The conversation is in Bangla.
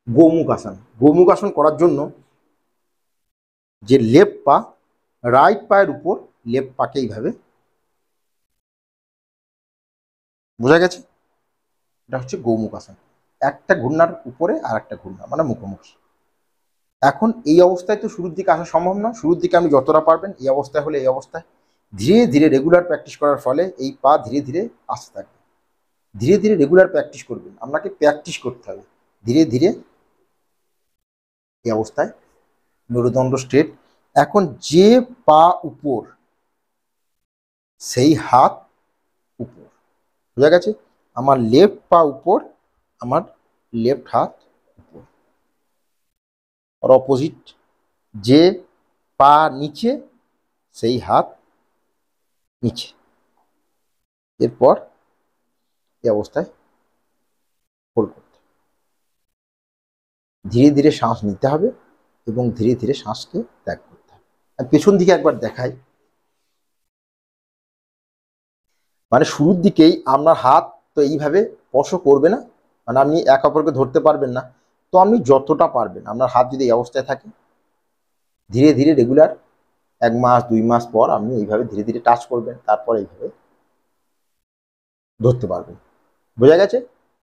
গোমুখ আসন। গোমুখ আসন করার জন্য যে লেফট পা রাইট পায়ের উপর, লেফট পাকে এইভাবে, বোঝা গেছে? এটা হচ্ছে গোমুখ আসন। একটা ঘূর্ণার উপরে আর একটা ঘূর্ণা, মানে মুখোমুখি। এখন এই অবস্থায় তো শুরুর দিকে আসা সম্ভব না। শুরুর দিকে আপনি যতটা পারবেন এই অবস্থায় হলে এই অবস্থায়, ধীরে ধীরে রেগুলার প্র্যাকটিস করার ফলে এই পা ধীরে ধীরে আসতে থাকবে। ধীরে ধীরে রেগুলার প্র্যাকটিস করবেন, আপনাকে প্র্যাকটিস করতে হবে। ধীরে ধীরে এই অবস্থায় মেরুদণ্ড স্ট্রেট। এখন যে পা উপর সেই হাত উপর, বোঝা গেছে? আমার লেফট পা উপর, আমার লেফট হাত উপর। আর অপোজিট, যে পা নিচে সেই হাত নিচে। এরপর এই অবস্থায় হোল্ড করতে, ধীরে ধীরে শ্বাস নিতে হবে এবং ধীরে ধীরে শ্বাসকে ত্যাগ করতে হবে। আমি পেছন দিকে একবার দেখাই। মানে শুরুর দিকেই আপনার হাত তো এইভাবে স্পর্শ করবে না, মানে আপনি এক অপরকে ধরতে পারবেন না। তো আপনি যতটা পারবেন, আপনার হাত যদি এই অবস্থায় থাকে, ধীরে ধীরে রেগুলার 1 মাস 2 মাস পর আপনি এইভাবে ধীরে ধীরে টাচ করবেন, তারপর এইভাবে ধরতে পারবেন। বোঝা গেছে?